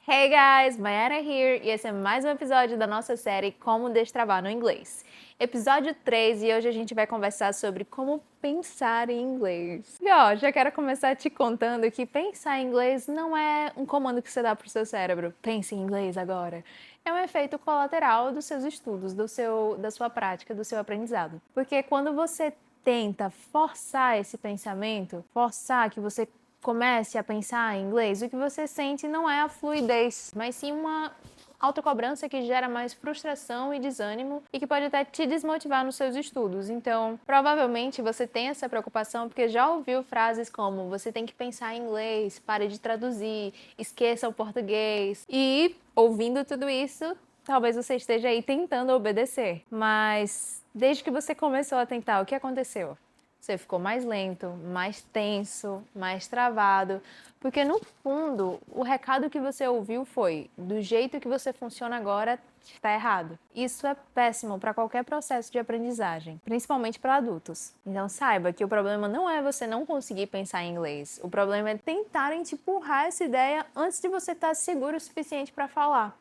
Hey guys, Mayara here e esse é mais um episódio da nossa série Como Destravar no Inglês. Episódio 3 e hoje a gente vai conversar sobre como pensar em inglês. E ó, já quero começar te contando que pensar em inglês não é um comando que você dá pro seu cérebro. Pense em inglês agora. É um efeito colateral dos seus estudos, da sua prática, do seu aprendizado. Porque quando você tenta forçar esse pensamento, forçar que você comece a pensar em inglês, o que você sente não é a fluidez, mas sim uma autocobrança que gera mais frustração e desânimo e que pode até te desmotivar nos seus estudos. Então, provavelmente você tem essa preocupação porque já ouviu frases como você tem que pensar em inglês, pare de traduzir, esqueça o português. E, ouvindo tudo isso, talvez você esteja aí tentando obedecer. Mas, desde que você começou a tentar, o que aconteceu? Você ficou mais lento, mais tenso, mais travado, porque no fundo o recado que você ouviu foi: do jeito que você funciona agora está errado. Isso é péssimo para qualquer processo de aprendizagem, principalmente para adultos. Então saiba que o problema não é você não conseguir pensar em inglês, o problema é tentarem te empurrar essa ideia antes de você estar seguro o suficiente para falar.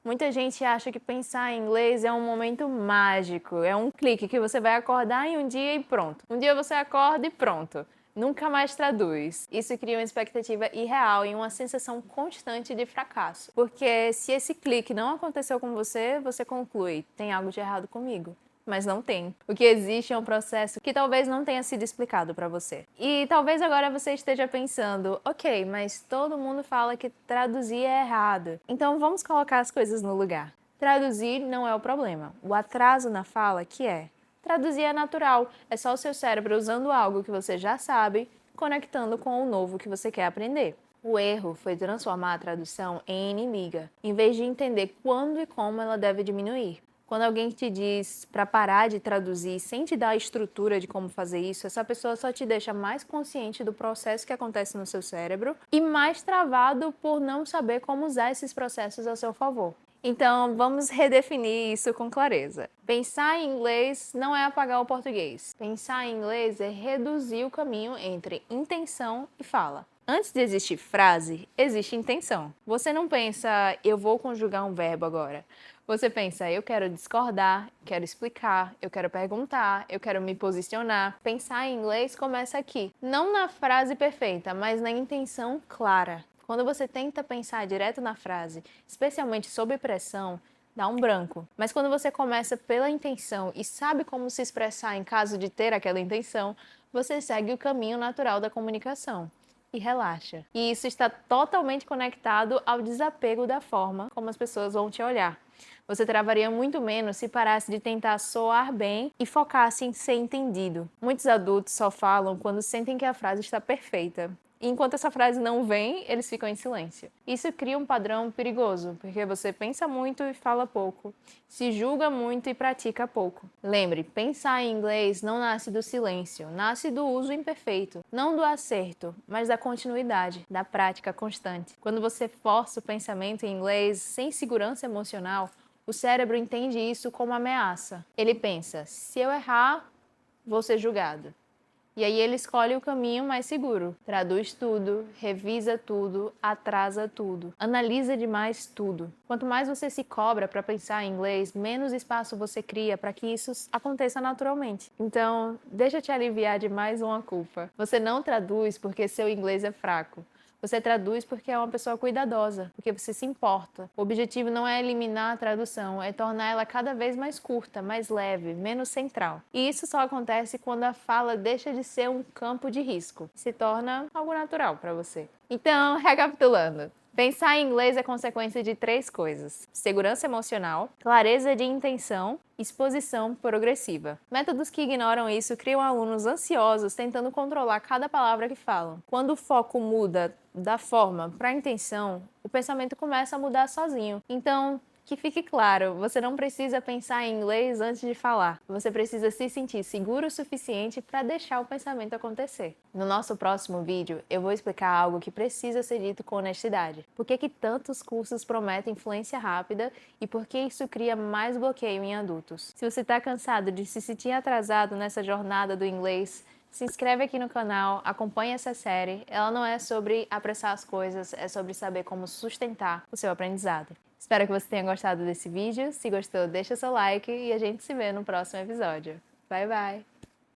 Muita gente acha que pensar em inglês é um momento mágico, é um clique que você vai acordar em um dia e pronto. Um dia você acorda e pronto. Nunca mais traduz. Isso cria uma expectativa irreal e uma sensação constante de fracasso. Porque se esse clique não aconteceu com você, você conclui: tem algo de errado comigo. Mas não tem. O que existe é um processo que talvez não tenha sido explicado para você. E talvez agora você esteja pensando: ok, mas todo mundo fala que traduzir é errado. Então vamos colocar as coisas no lugar. Traduzir não é o problema. O atraso na fala que é. Traduzir é natural. É só o seu cérebro usando algo que você já sabe, conectando com o novo que você quer aprender. O erro foi transformar a tradução em inimiga, em vez de entender quando e como ela deve diminuir. Quando alguém te diz para parar de traduzir sem te dar a estrutura de como fazer isso, essa pessoa só te deixa mais consciente do processo que acontece no seu cérebro e mais travado por não saber como usar esses processos a seu favor. Então, vamos redefinir isso com clareza. Pensar em inglês não é apagar o português. Pensar em inglês é reduzir o caminho entre intenção e fala. Antes de existir frase, existe intenção. Você não pensa: eu vou conjugar um verbo agora. Você pensa: eu quero discordar, quero explicar, eu quero perguntar, eu quero me posicionar. Pensar em inglês começa aqui. Não na frase perfeita, mas na intenção clara. Quando você tenta pensar direto na frase, especialmente sob pressão, dá um branco. Mas quando você começa pela intenção e sabe como se expressar em caso de ter aquela intenção, você segue o caminho natural da comunicação e relaxa. E isso está totalmente conectado ao desapego da forma como as pessoas vão te olhar. Você travaria muito menos se parasse de tentar soar bem e focasse em ser entendido. Muitos adultos só falam quando sentem que a frase está perfeita. E enquanto essa frase não vem, eles ficam em silêncio. Isso cria um padrão perigoso, porque você pensa muito e fala pouco, se julga muito e pratica pouco. Lembre, pensar em inglês não nasce do silêncio, nasce do uso imperfeito, não do acerto, mas da continuidade, da prática constante. Quando você força o pensamento em inglês sem segurança emocional, o cérebro entende isso como ameaça. Ele pensa: se eu errar, vou ser julgado. E aí ele escolhe o caminho mais seguro. Traduz tudo, revisa tudo, atrasa tudo, analisa demais tudo. Quanto mais você se cobra para pensar em inglês, menos espaço você cria para que isso aconteça naturalmente. Então, deixa eu te aliviar de mais uma culpa. Você não traduz porque seu inglês é fraco. Você traduz porque é uma pessoa cuidadosa, porque você se importa. O objetivo não é eliminar a tradução, é tornar ela cada vez mais curta, mais leve, menos central. E isso só acontece quando a fala deixa de ser um campo de risco, se torna algo natural para você. Então, recapitulando. Pensar em inglês é consequência de 3 coisas: segurança emocional, clareza de intenção, exposição progressiva. Métodos que ignoram isso criam alunos ansiosos tentando controlar cada palavra que falam. Quando o foco muda da forma para a intenção, o pensamento começa a mudar sozinho. Então, que fique claro, você não precisa pensar em inglês antes de falar. Você precisa se sentir seguro o suficiente para deixar o pensamento acontecer. No nosso próximo vídeo, eu vou explicar algo que precisa ser dito com honestidade. Por que tantos cursos prometem influência rápida e por que isso cria mais bloqueio em adultos. Se você está cansado de se sentir atrasado nessa jornada do inglês, Se inscreve aqui no canal, acompanha essa série. Ela não é sobre apressar as coisas, é sobre saber como sustentar o seu aprendizado. Espero que você tenha gostado desse vídeo. Se gostou, deixa seu like e a gente se vê no próximo episódio. Bye, bye!